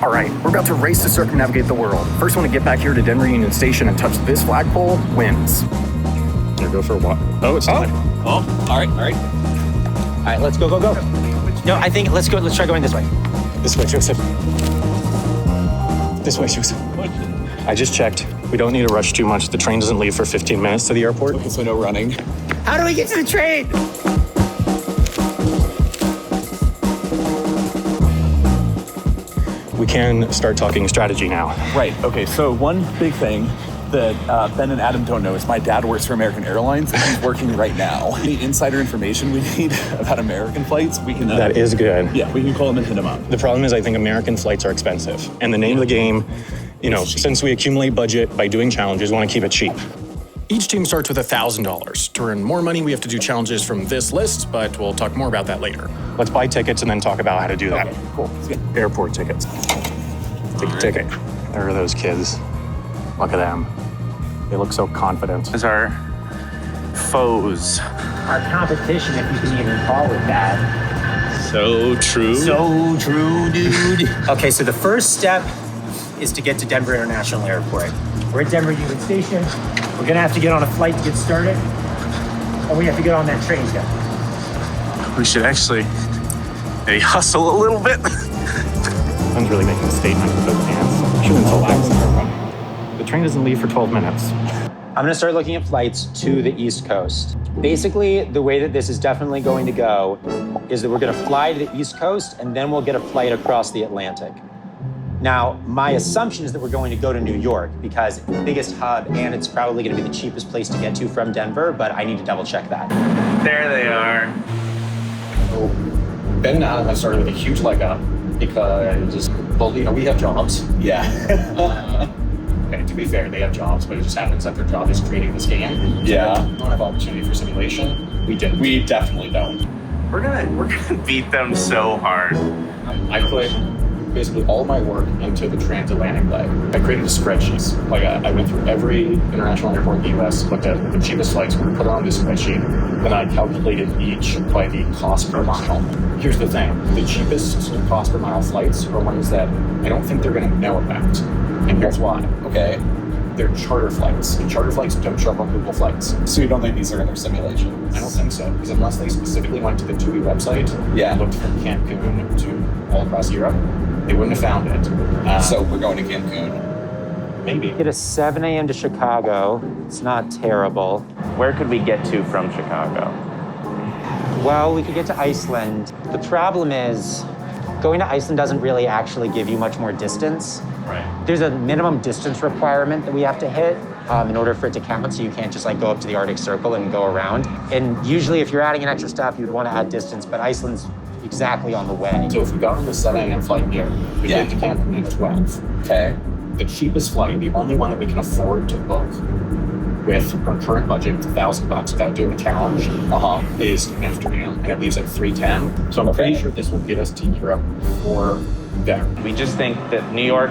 All right, we're about to race to circumnavigate the world. First one to get back here to Denver Union Station and touch this flagpole wins. Gonna go for a walk. Oh, it's time. Oh, all right. All right, let's go. No, I think let's go. Let's try going this way. This way, Joseph. This way, Joseph. I just checked. We don't need to rush too much. The train doesn't leave for 15 minutes to the airport. Okay, so no running. How do we get to the train? We can start talking strategy now. Right, okay, so one big thing that Ben and Adam don't know is my dad works for American Airlines and he's working right now. Any insider information we need about American flights, we can... That is good. Yeah, we can call him and hit him up. The problem is I think American flights are expensive. And the name of the game, since we accumulate budget by doing challenges, we want to keep it cheap. Each team starts with $1,000. To earn more money, we have to do challenges from this list, but we'll talk more about that later. Let's buy tickets and then talk about how to do that. Okay, cool. Airport tickets. Take a ticket. There are those kids. Look at them. They look so confident. Those are foes. Our competition, if you can even call it that. So true. So true, dude. Okay, so the first step is to get to Denver International Airport. We're at Denver Union Station. We're gonna have to get on a flight to get started. And we have to get on that train together. We should actually maybe hustle a little bit. Someone's really making a statement with those hands. Humans relax and run. The train doesn't leave for 12 minutes. I'm gonna start looking at flights to the East Coast. Basically, the way that this is definitely going to go is that we're gonna fly to the East Coast and then we'll get a flight across the Atlantic. Now, my assumption is that we're going to go to New York because it's the biggest hub and it's probably gonna be the cheapest place to get to from Denver, but I need to double check that. There they are. Ben and Adam have started with a huge leg up because, we have jobs. Yeah. Okay, to be fair, they have jobs, but it just happens that their job is creating this game. Yeah. So we don't have opportunity for simulation. We definitely don't. We're gonna beat them so hard. I put basically all my work into the transatlantic leg. I created a spreadsheet. I went through every international airport in the US, looked at the cheapest flights, put it on this spreadsheet, then I calculated each by the cost per mile. Here's the thing, the cheapest cost per mile flights are ones that I don't think they're gonna know about. And here's why. Okay. They're charter flights. And charter flights don't show up on Google Flights. So you don't think these are in their simulations? I don't think so, because unless they specifically went to the TUI website and looked from Cancun to all across Europe, they wouldn't have found it. So we're going to Cancun? Maybe. Get a 7 a.m. to Chicago. It's not terrible. Where could we get to from Chicago? Well, we could get to Iceland. The problem is, going to Iceland doesn't really actually give you much more distance. Right. There's a minimum distance requirement that we have to hit in order for it to count, so you can't just go up to the Arctic Circle and go around. And usually if you're adding an extra stop, you'd want to add distance, but Iceland's exactly on the way. So if we got on the 7 a.m. flight here, we get to Cancun at 12. Okay. The cheapest flight, the only one that we can afford to book with our current budget, $1,000 without doing a challenge, is Amsterdam, and it leaves at 3:10. So I'm pretty sure this will get us to Europe for there. We just think that New York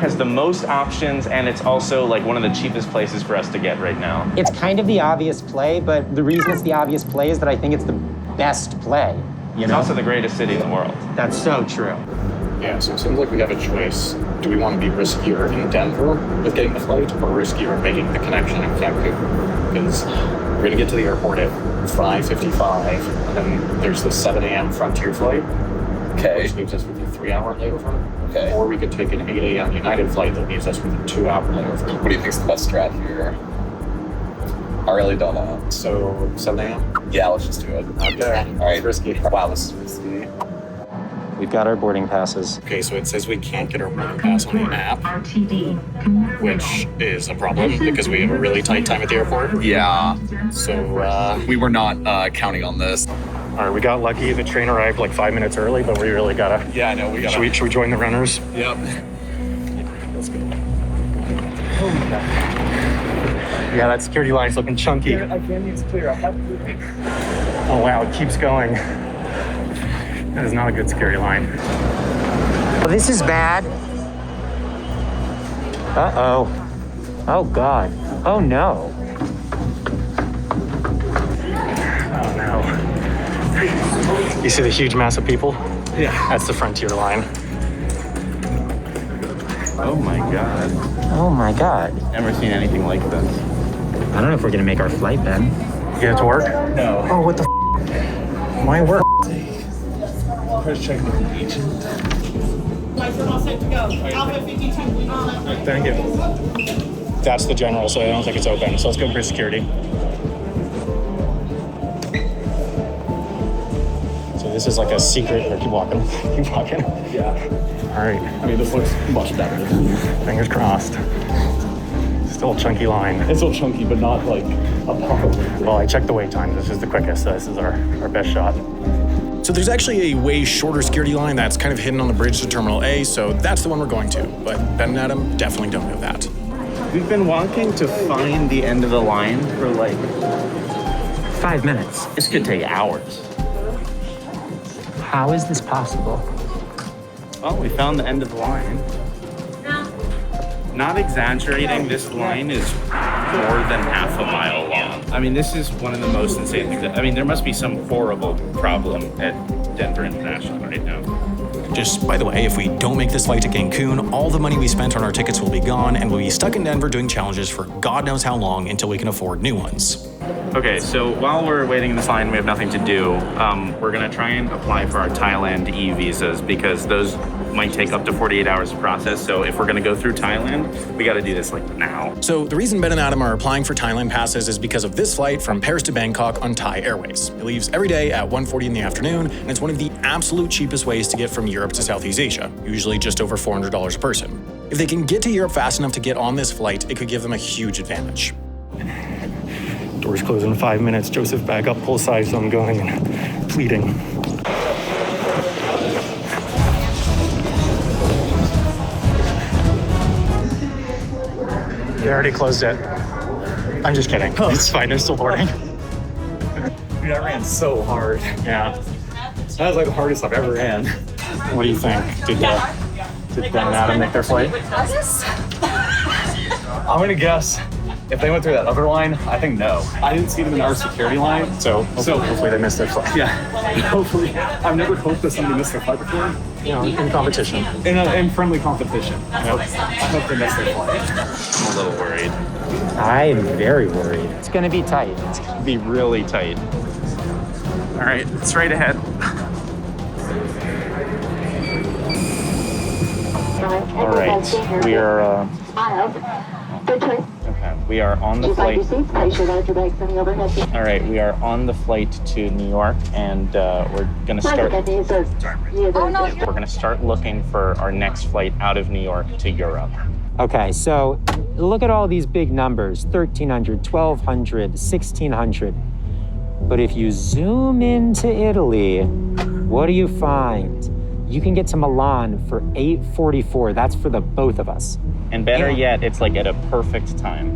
has the most options, and it's also one of the cheapest places for us to get right now. It's kind of the obvious play, but the reason it's the obvious play is that I think it's the best play. It's also the greatest city in the world. That's so true. Yeah, so it seems like we have a choice. Do we want to be riskier in Denver with getting the flight or riskier making the connection in Cancun? Because we're going to get to the airport at 5:55, and then there's the 7 a.m. Frontier flight, which leaves us with a 3-hour layover. Okay. Or we could take an 8 a.m. United flight that leaves us with a 2-hour layover. What do you think's the best strat here? I really don't know. So 7 a.m.? Yeah, let's just do it. Okay. All right. It's risky. Wow, this is risky. We've got our boarding passes. Okay, so it says we can't get our boarding pass on the map, which is a problem because we have a really tight time at the airport. Yeah. So We were not counting on this. all right, we got lucky. The train arrived 5 minutes early, but we really gotta. Yeah, I know. We got. Should we join the runners? Yep. Let's go. Oh my God. Yeah, that security line's looking chunky. I can't use clear. I have to. Oh wow, it keeps going. That is not a good security line. Well, this is bad. Uh-oh. Oh, God. Oh, no. Oh no. You see the huge mass of people? Yeah. That's the Frontier line. Oh my God. Oh my God. Never seen anything like this. I don't know if we're gonna make our flight, Ben. You get it to work? No. Oh, what the Why work? I was checking with the agent. Flights are all set to go. Alpha 52, we on it. Thank you. That's the general, so I don't think it's open. So let's go for security. So this is like a secret. Or keep walking. Keep walking. Yeah. All right. I mean, this looks much better. Fingers crossed. Still a chunky line. It's still chunky, but not like a pop. Well, I checked the wait time. This is the quickest, so this is our best shot. So there's actually a way shorter security line that's kind of hidden on the bridge to Terminal A, so that's the one we're going to. But Ben and Adam definitely don't know that. We've been walking to find the end of the line for like 5 minutes. this could take hours. How is this possible? Well, we found the end of the line. Not exaggerating, this line is more than half a mile long. I mean, this is one of the most insane things. I mean, there must be some horrible problem at Denver International right now. Just by the way, if we don't make this flight to Cancun, all the money we spent on our tickets will be gone, and we'll be stuck in Denver doing challenges for God knows how long until we can afford new ones. Okay, so while we're waiting in this line, we have nothing to do. We're gonna try and apply for our Thailand e-visas because those might take up to 48 hours to process. So if we're gonna go through Thailand, we gotta do this like now. So the reason Ben and Adam are applying for Thailand passes is because of this flight from Paris to Bangkok on Thai Airways. It leaves every day at 1:40 in the afternoon, and it's one of the absolute cheapest ways to get from Europe to Southeast Asia, usually just over $400 a person. If they can get to Europe fast enough to get on this flight, it could give them a huge advantage. Doors close in 5 minutes. Joseph, back up, pull aside, so I'm going and pleading. They already closed it. I'm just kidding. It's fine, they're still boarding. Dude, I ran so hard. Yeah. That was like the hardest I've ever ran. What do you think? Did Ben and Adam make their flight? I'm gonna guess if they went through that other line, I think no. I didn't see them in our security line, So hopefully they missed their flight. yeah. Hopefully, I've never hoped that somebody missed their flight before. You know, in competition. In friendly competition. I hope they missed their flight. I'm a little worried. I'm very worried. It's gonna be tight. It's It'd be really tight. All right, straight ahead. All right, we are. Okay, we are on the flight. All right, we are on the flight to New York, and we're gonna start. We're gonna start looking for our next flight out of New York to Europe. Okay, so look at all these big numbers, 1,300, 1,200, 1,600. But if you zoom into Italy, what do you find? You can get to Milan for $844. That's for the both of us. And better yet, it's like at a perfect time.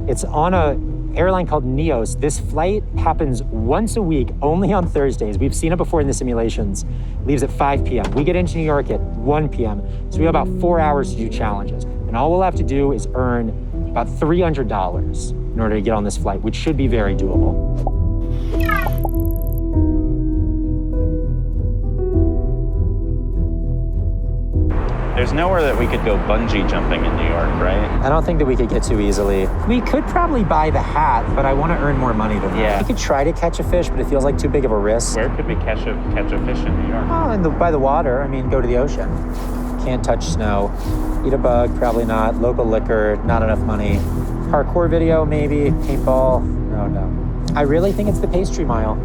It's on a airline called Neos. This flight happens once a week, only on Thursdays. We've seen it before in the simulations. Leaves at 5 p.m. We get into New York at 1 p.m. So we have about 4 hours to do challenges. And all we'll have to do is earn about $300 in order to get on this flight, which should be very doable. There's nowhere that we could go bungee jumping in New York, right? I don't think that we could get too easily. We could probably buy the hat, but I want to earn more money than that. Yeah. We could try to catch a fish, but it feels like too big of a risk. Where could we catch a fish in New York? Oh, by the water. I mean, go to the ocean. Can't touch snow. Eat a bug, probably not. Local liquor, not enough money. Parkour video, maybe. Paintball, no. I really think it's the pastry mile.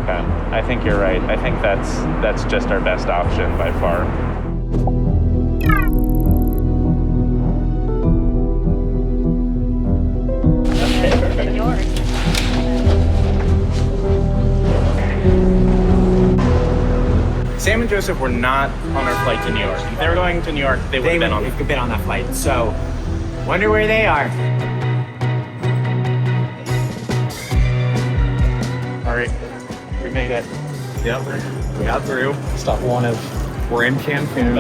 Okay, I think you're right. I think that's just our best option by far. Sam and Joseph were not on our flight to New York. If they were going to New York, they would have been on that flight. So, wonder where they are. All right, we made it. Yep, we got through. Stop one of. We're in Cancun.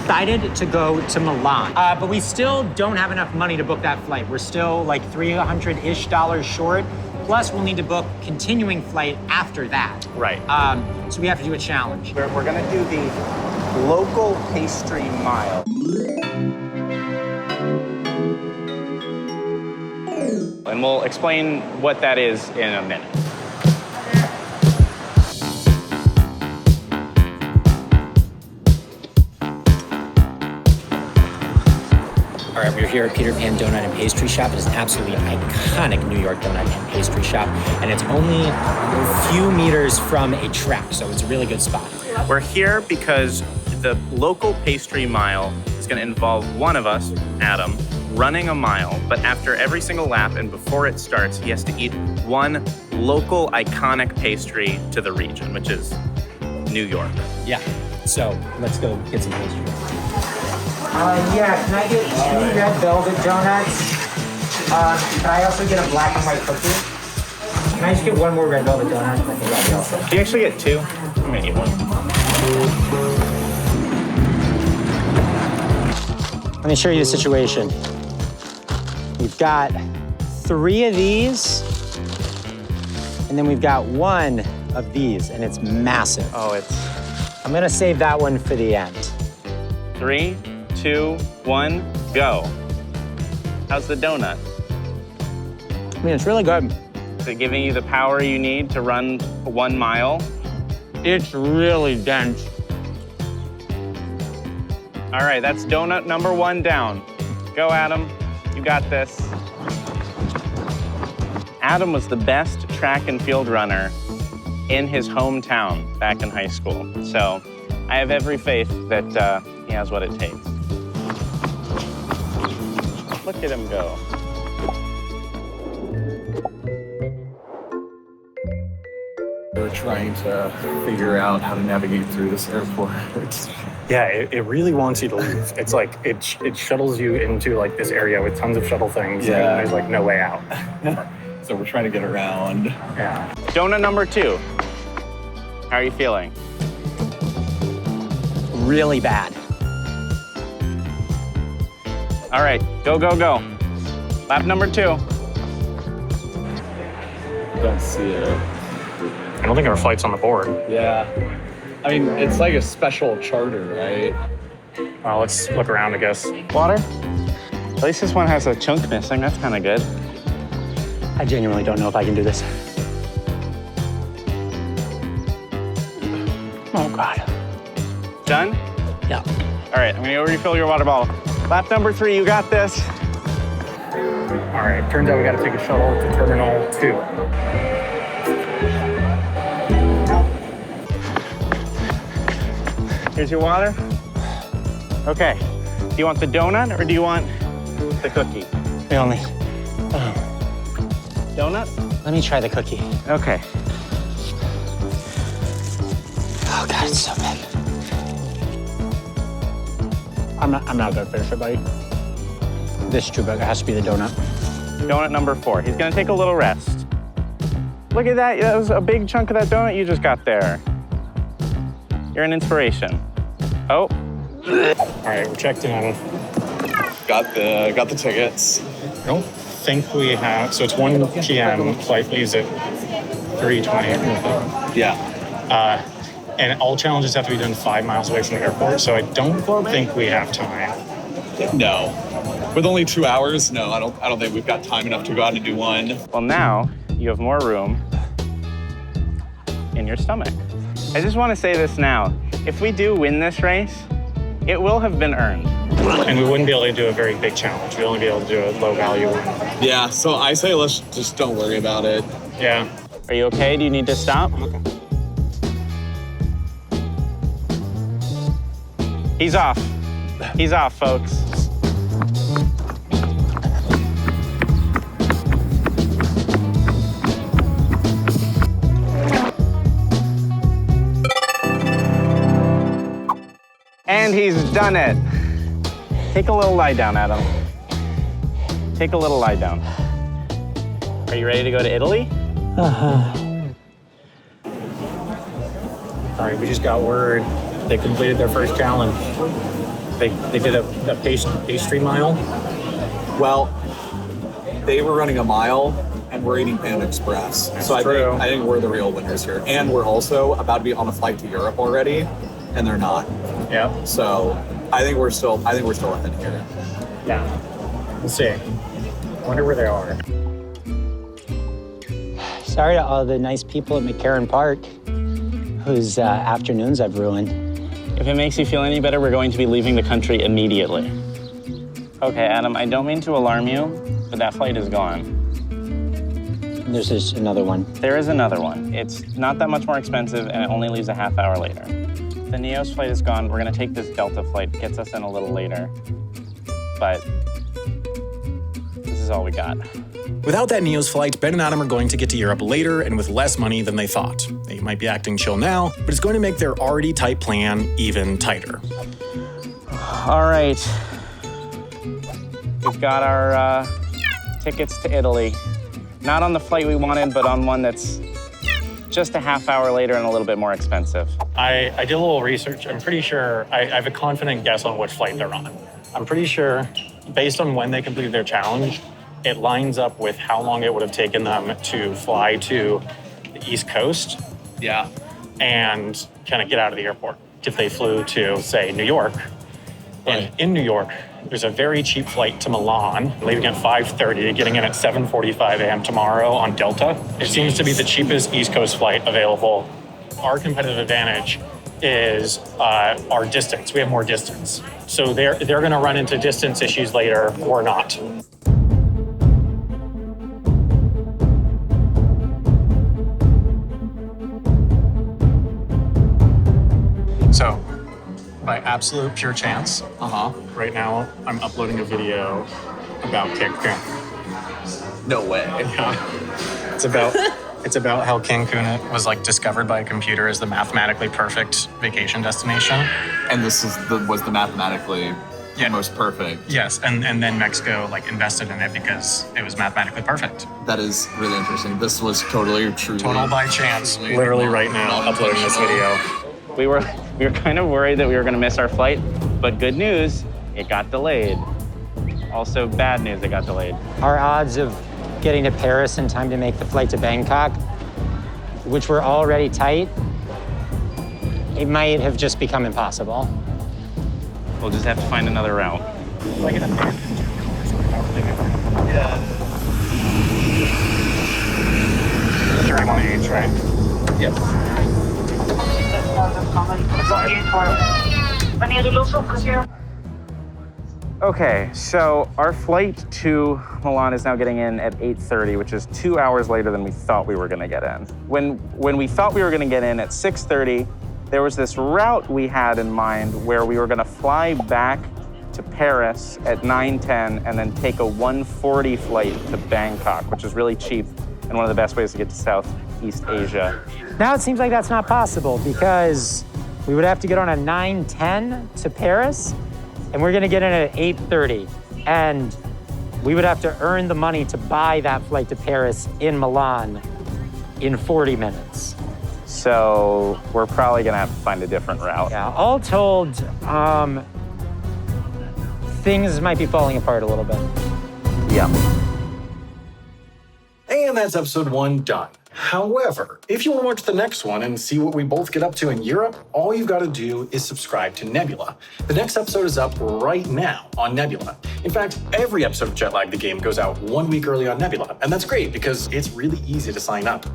Excited to go to Milan, but we still don't have enough money to book that flight. We're still like $300-ish short. Plus, we'll need to book continuing flight after that. Right. So we have to do a challenge. We're gonna do the local pastry mile. And we'll explain what that is in a minute. All right, we're here at Peter Pan Donut and Pastry Shop. It is an absolutely iconic New York donut and pastry shop, and it's only a few meters from a track, so it's a really good spot. We're here because the local pastry mile is going to involve one of us, Adam, running a mile, but after every single lap and before it starts, he has to eat one local iconic pastry to the region, which is New York. Yeah, so let's go get some pastry. Yeah, can I get 2 red velvet donuts? Can I also get a black and white cookie? Can I just get 1 more red velvet donut? I think that'll be also. Do you actually get 2? I'm gonna eat 1. Let me show you the situation. We've got 3 of these, and then we've got 1 of these, and it's massive. Oh, it's... I'm gonna save that one for the end. 3, 2, 1, go. How's the donut? I mean, it's really good. Is it giving you the power you need to run 1 mile? It's really dense. All right, that's donut number 1 down. Go, Adam. You got this. Adam was the best track and field runner in his hometown back in high school. So I have every faith that he has what it takes. Look at him go. We're trying to figure out how to navigate through this airport. Yeah, it really wants you to leave. It's like, it shuttles you into like this area with tons of shuttle things, and there's like no way out. So we're trying to get around. Yeah. Donut number 2. How are you feeling? Really bad. All right, go, go, go. Lap number 2. Don't see it. I don't think our flight's on the board. Yeah. I mean, it's like a special charter, right? Well, let's look around, I guess. Water? At least this one has a chunk missing. That's kind of good. I genuinely don't know if I can do this. Oh, God. Done? Yeah. All right, I'm gonna go refill your water bottle. Lap number 3, you got this. All right, turns out we gotta take a shuttle to Terminal 2. Here's your water. Okay, do you want the donut or do you want the cookie? The only. Donut? Let me try the cookie. Okay. Oh, God, it's so big. I'm not gonna finish it, buddy. This is too big. It has to be the donut. Donut number 4. He's gonna take a little rest. Look at that. That was a big chunk of that donut you just got there. You're an inspiration. Oh. All right, we're checked in. Got the tickets. I don't think we have, so it's 1 p.m. Flight leaves at 3:20. Yeah. And all challenges have to be done 5 miles away from the airport, so I don't think we have time. No. With only 2 hours, no, I don't think we've got time enough to go out and do one. Well, now you have more room in your stomach. I just want to say this now. If we do win this race, it will have been earned. And we wouldn't be able to do a very big challenge. We'd only be able to do a low value one. Yeah, so I say let's just don't worry about it. Yeah. Are you okay? Do you need to stop? Okay. He's off. He's off, folks. And he's done it. Take a little lie down, Adam. Take a little lie down. Are you ready to go to Italy? Uh-huh. All right, we just got word they completed their first challenge. They did a pastry mile. Well, they were running a mile and we're eating Panda Express. So I think we're the real winners here. And we're also about to be on a flight to Europe already, and they're not. Yeah. So I think we're still ahead here. Yeah. We'll see. I wonder where they are. Sorry to all the nice people at McCarran Park whose afternoons I've ruined. If it makes you feel any better, we're going to be leaving the country immediately. Okay, Adam, I don't mean to alarm you, but that flight is gone. There's just another one. There is another one. It's not that much more expensive, and it only leaves a half hour later. The Neos flight is gone. We're gonna take this Delta flight. Gets us in a little later. But this is all we got. Without that Neos flight, Ben and Adam are going to get to Europe later and with less money than they thought. They might be acting chill now, but it's going to make their already tight plan even tighter. All right. We've got our tickets to Italy. Not on the flight we wanted, but on one that's just a half hour later and a little bit more expensive. I did a little research. I'm pretty sure I have a confident guess on which flight they're on. I'm pretty sure, based on when they completed their challenge, it lines up with how long it would have taken them to fly to the East Coast. Yeah. And kind of get out of the airport. If they flew to, say, New York, and in New York, there's a very cheap flight to Milan, leaving at 5:30, getting in at 7:45 a.m. tomorrow on Delta. It seems to be the cheapest East Coast flight available. Our competitive advantage is our distance. We have more distance. So they're going to run into distance issues later or not. So, by absolute pure chance, right now I'm uploading a video about Cancun. No way. Yeah. It's about how Cancun was like discovered by a computer as the mathematically perfect vacation destination. And this was the mathematically most perfect. Yes, and then Mexico like invested in it because it was mathematically perfect. That is really interesting. This was totally true. Total by chance. Literally right now uploading this video. We were kind of worried that we were going to miss our flight, but good news, it got delayed. Also bad news, it got delayed. Our odds of getting to Paris in time to make the flight to Bangkok, which were already tight, it might have just become impossible. We'll just have to find another route. Like an abandoned. Yeah. 31 age, right? Yep. Okay, so our flight to Milan is now getting in at 8:30, which is 2 hours later than we thought we were gonna get in. When we thought we were gonna get in at 6:30, there was this route we had in mind where we were gonna fly back to Paris at 9:10 and then take a 1:40 flight to Bangkok, which is really cheap and one of the best ways to get to Southeast Asia. Now it seems like that's not possible because we would have to get on a 9:10 to Paris, and we're gonna get in at 8:30. And we would have to earn the money to buy that flight to Paris in Milan in 40 minutes. So we're probably gonna have to find a different route. Yeah, all told, things might be falling apart a little bit. Yeah. And that's episode 1 done. However, if you want to watch the next one and see what we both get up to in Europe, all you've got to do is subscribe to Nebula. The next episode is up right now on Nebula. In fact, every episode of Jetlag the Game goes out 1 week early on Nebula, and that's great because it's really easy to sign up.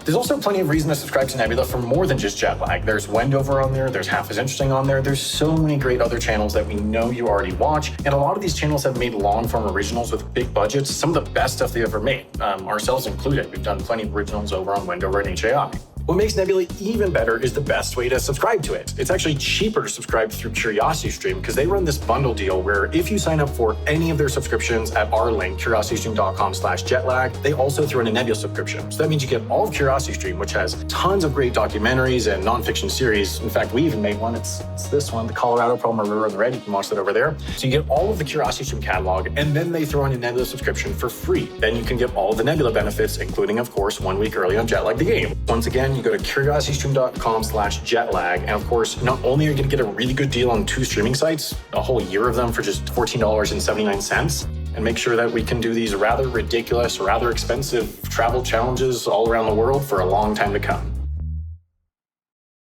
There's also plenty of reason to subscribe to Nebula for more than just Jetlag. There's Wendover on there, there's Half as Interesting on there, there's so many great other channels that we know you already watch, and a lot of these channels have made long-form originals with big budgets, some of the best stuff they've ever made, ourselves included. We've done plenty of originals over on Wendover and HAI. What makes Nebula even better is the best way to subscribe to it. It's actually cheaper to subscribe through CuriosityStream because they run this bundle deal where if you sign up for any of their subscriptions at our link, curiositystream.com/jetlag, they also throw in a Nebula subscription. So that means you get all of CuriosityStream, which has tons of great documentaries and nonfiction series. In fact, we even made one. It's this one, the Colorado Problem River on the Red. You can watch that over there. So you get all of the CuriosityStream catalog, and then they throw in a Nebula subscription for free. Then you can get all of the Nebula benefits, including, of course, 1 week early on Jetlag the Game. Once again, you go to curiositystream.com/jetlag. And of course, not only are you going to get a really good deal on 2 streaming sites, a whole year of them for just $14.79, and make sure that we can do these rather ridiculous, rather expensive travel challenges all around the world for a long time to come.